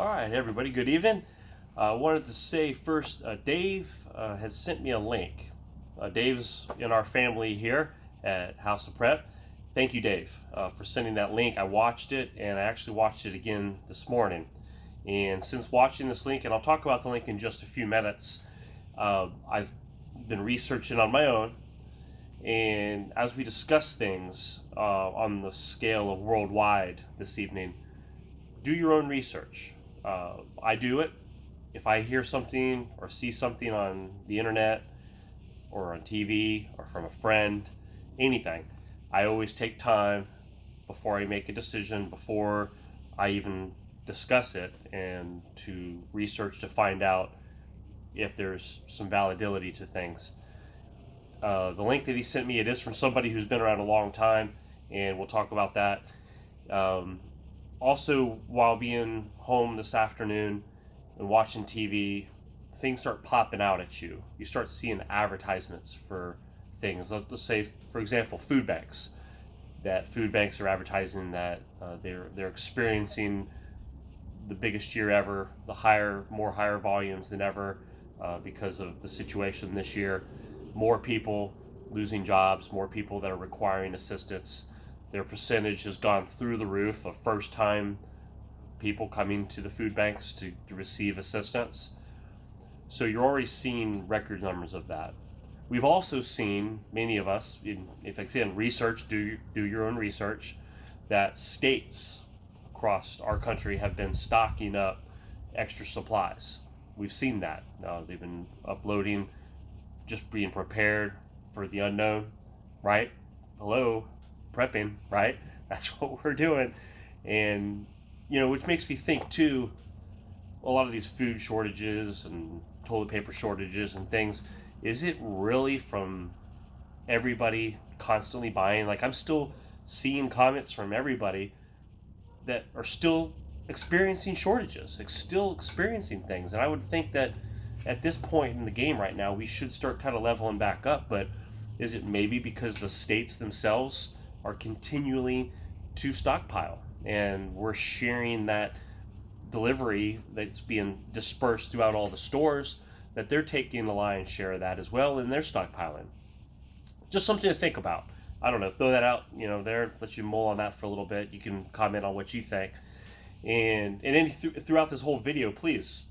All right, everybody, good evening. I wanted to say first, Dave has sent me a link. Dave's in our family here at House of Prep. Thank you, Dave, for sending that link. I watched it, and I actually watched it again this morning. And since watching this link, and I'll talk about the link in just a few minutes, I've been researching on my own. And as we discuss things on the scale of worldwide this evening, do your own research. I do it. If I hear something or see something on the internet or on TV or from a friend, anything, I always take time before I make a decision, before I even discuss it, and to research to find out if there's some validity to things. The link that he sent me, it is from somebody who's been around a long time, and we'll talk about that. Also, while being home this afternoon and watching TV, things start popping out at you. You start seeing advertisements for things. Let's say, for example, food banks. That food banks are advertising that they're experiencing the biggest year ever, the higher volumes than ever because of the situation this year. More people losing jobs, more people that are requiring assistance. Their percentage has gone through the roof of first-time people coming to the food banks to receive assistance. So you're already seeing record numbers of that. We've also seen, many of us, if again, research, do your own research, that states across our country have been stocking up extra supplies. We've seen that. They've been uploading, just being prepared for the unknown, right? Hello, prepping, right? That's what we're doing. And, which makes me think too, a lot of these food shortages and toilet paper shortages and things, is it really from everybody constantly buying? Like, I'm still seeing comments from everybody that are still experiencing shortages, still experiencing things. And I would think that at this point in the game right now, we should start kind of leveling back up. But is it maybe because the states themselves are continually to stockpile, and we're sharing that delivery that's being dispersed throughout all the stores, that they're taking the lion's share of that as well, and they're stockpiling? Just something to think about. I don't know, throw that out, there, let you mull on that for a little bit. You can comment on what you think. And then throughout this whole video, please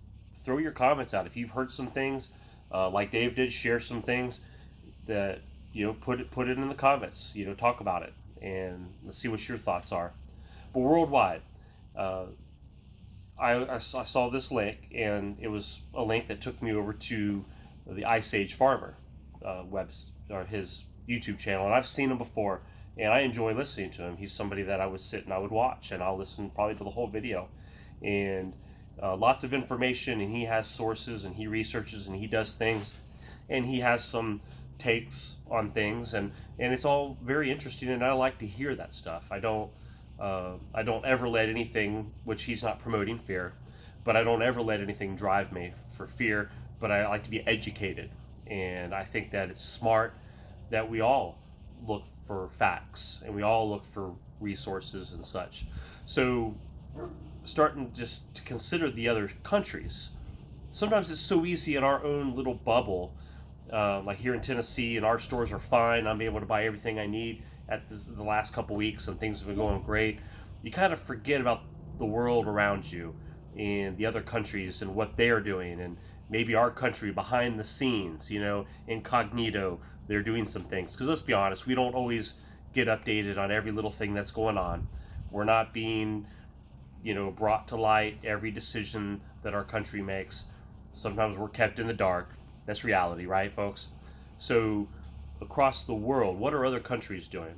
throw your comments out. If you've heard some things, like Dave did, share some things that, put it in the comments, talk about it, and let's see what your thoughts are. But worldwide, I saw this link, and it was a link that took me over to the Ice Age Farmer or his YouTube channel, and I've seen him before, and I enjoy listening to him. He's somebody that I would sit and I would watch, and I'll listen probably to the whole video, and lots of information, and he has sources, and he researches, and he does things, and he has some takes on things, and it's all very interesting, and I like to hear that stuff. I don't ever let anything, which he's not promoting fear, but I don't ever let anything drive me for fear, but I like to be educated. And I think that it's smart that we all look for facts, and we all look for resources and such. So starting just to consider the other countries. Sometimes it's so easy in our own little bubble, like here in Tennessee, and our stores are fine. I'm able to buy everything I need at the last couple weeks, and things have been going great. You kind of forget about the world around you and the other countries and what they are doing, and maybe our country behind the scenes, incognito, they're doing some things. Because let's be honest, we don't always get updated on every little thing that's going on. We're not being, brought to light every decision that our country makes. Sometimes we're kept in the dark. That's reality, right, folks? So across the world, what are other countries doing?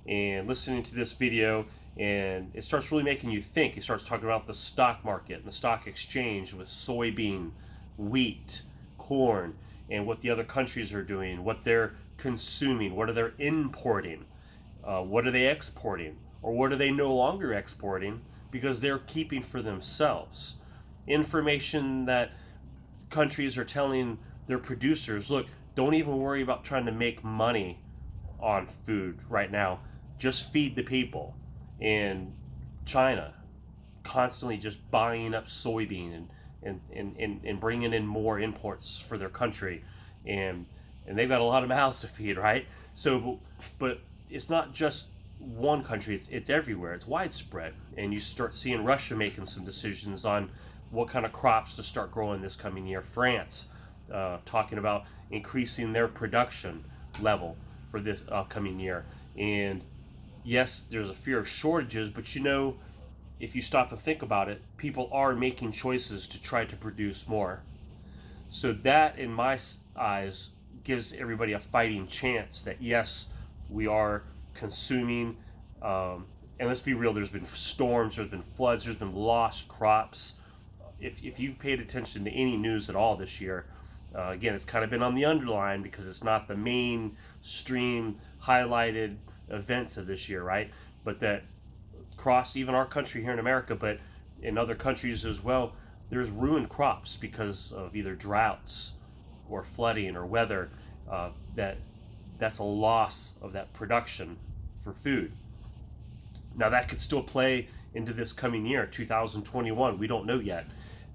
And listening to this video, and it starts really making you think. It starts talking about the stock market and the stock exchange with soybean, wheat, corn, and what the other countries are doing, what they're consuming, what are they importing, what are they exporting, or what are they no longer exporting because they're keeping for themselves. Information that countries are telling their producers, look, don't even worry about trying to make money on food right now. Just feed the people. And China, constantly just buying up soybean and bringing in more imports for their country, and they've got a lot of mouths to feed, right? So, but it's not just one country; it's everywhere. It's widespread, and you start seeing Russia making some decisions on what kind of crops to start growing this coming year. France talking about increasing their production level for this upcoming year, and yes, there's a fear of shortages, but if you stop and think about it, people are making choices to try to produce more. So that, in my eyes, gives everybody a fighting chance that yes, we are consuming. And let's be real, there's been storms, there's been floods, there's been lost crops. If you've paid attention to any news at all this year, again, it's kind of been on the underline because it's not the mainstream highlighted events of this year, right? But that across even our country here in America, but in other countries as well, there's ruined crops because of either droughts or flooding or weather. That's a loss of that production for food. Now that could still play into this coming year, 2021. We don't know yet.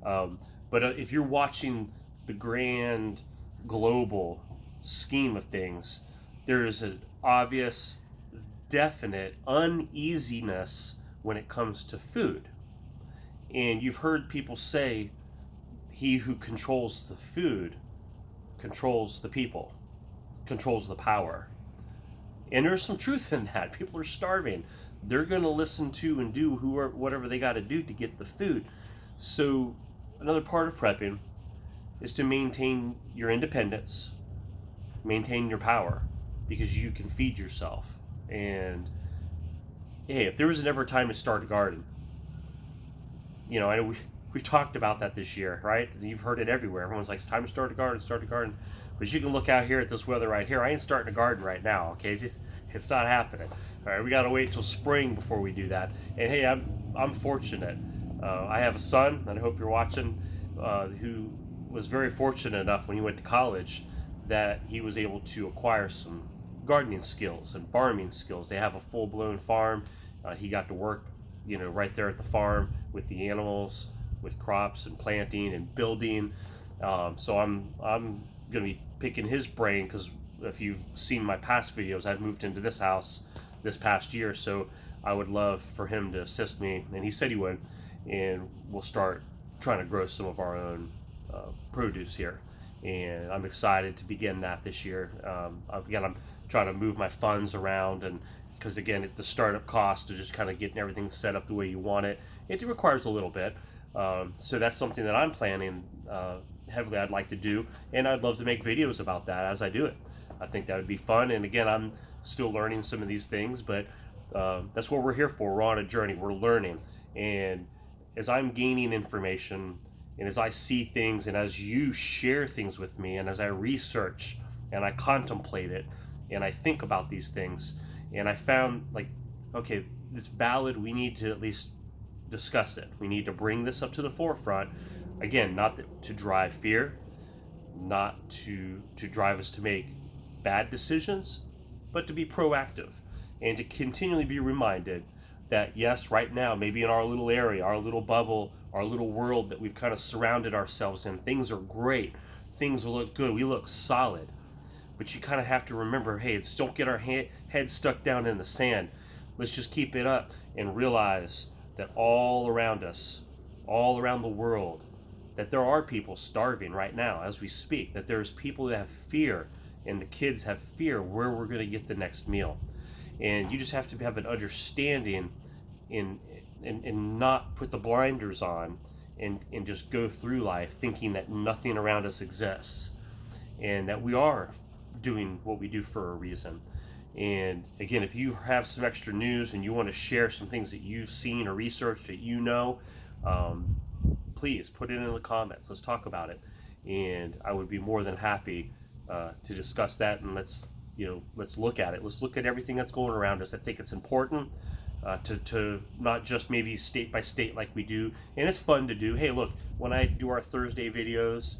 But if you're watching the grand global scheme of things, there is an obvious, definite uneasiness when it comes to food. And you've heard people say, he who controls the food controls the people, controls the power. And there's some truth in that. People are starving. They're going to listen to and do whatever they got to do to get the food. So another part of prepping is to maintain your independence, maintain your power, because you can feed yourself. And hey, if there was ever a time to start a garden, I know we talked about that this year, right? You've heard it everywhere. Everyone's like, it's time to start a garden. But you can look out here at this weather right here. I ain't starting a garden right now, okay? It's not happening. All right, we got to wait till spring before we do that. And hey, I'm fortunate. I have a son, and I hope you're watching, who was very fortunate enough when he went to college that he was able to acquire some gardening skills and farming skills. They have a full-blown farm. He got to work, right there at the farm with the animals, with crops and planting and building. So I'm going to be picking his brain, because if you've seen my past videos, I've moved into this house this past year. So I would love for him to assist me, and he said he would, and we'll start trying to grow some of our own produce here. And I'm excited to begin that this year. Again, I'm trying to move my funds around, and because again, the startup cost of just kind of getting everything set up the way you want it, it requires a little bit. So that's something that I'm planning heavily I'd like to do, and I'd love to make videos about that as I do it. I think that would be fun, and again, I'm still learning some of these things, but that's what we're here for. We're on a journey, we're learning, and as I'm gaining information, and as I see things, and as you share things with me, and as I research, and I contemplate it, and I think about these things, and I found, okay, it's valid, we need to at least discuss it. We need to bring this up to the forefront. Again, not to drive fear, not to drive us to make bad decisions, but to be proactive and to continually be reminded that yes, right now, maybe in our little area, our little bubble, our little world that we've kind of surrounded ourselves in, things are great, things look good, we look solid, but you kind of have to remember, hey, let's don't get our head stuck down in the sand. Let's just keep it up and realize that all around us, all around the world, that there are people starving right now as we speak, that there's people that have fear, and the kids have fear where we're going to get the next meal. And you just have to have an understanding and not put the blinders on and just go through life thinking that nothing around us exists, and that we are doing what we do for a reason. And again, if you have some extra news and you want to share some things that you've seen or researched that please put it in the comments. Let's talk about it, and I would be more than happy to discuss that. And let's look at it. Let's look at everything that's going around us. I think it's important to not just maybe state by state like we do, and it's fun to do. Hey, look, when I do our Thursday videos,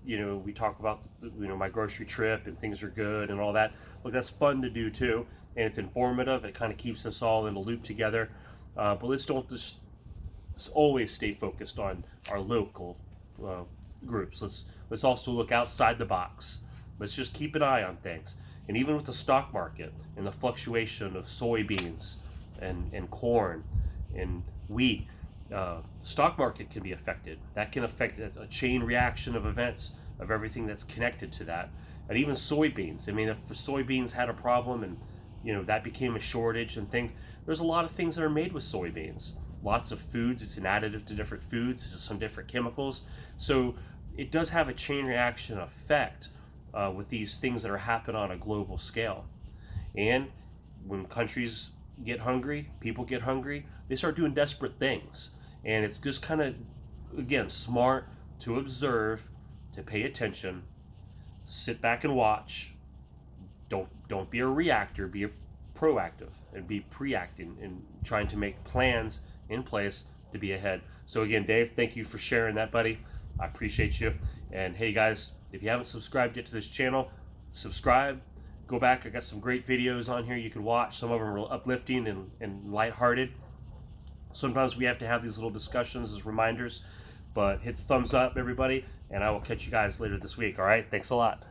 we talk about my grocery trip and things are good and all that. Look, that's fun to do too, and it's informative. It kind of keeps us all in a loop together. But let's don't just let's always stay focused on our local uh, groups. Let's also look outside the box. Let's just keep an eye on things. And even with the stock market and the fluctuation of soybeans and corn and wheat, the stock market can be affected. That can affect a chain reaction of events of everything that's connected to that. And even soybeans. I mean, if the soybeans had a problem and that became a shortage and things, there's a lot of things that are made with soybeans. Lots of foods. It's an additive to different foods, to some different chemicals. So it does have a chain reaction effect with these things that are happening on a global scale. And when countries get hungry, people get hungry, they start doing desperate things. And it's just kind of, again, smart to observe, to pay attention, sit back and watch. Don't be a reactor, be a proactive and be preacting and trying to make plans in place to be ahead. So again, Dave, thank you for sharing that, buddy. I appreciate you. And hey guys, if you haven't subscribed yet to this channel, subscribe. Go back. I got some great videos on here you can watch. Some of them are uplifting and lighthearted. Sometimes we have to have these little discussions as reminders, but hit the thumbs up, everybody, and I will catch you guys later this week. All right, thanks a lot.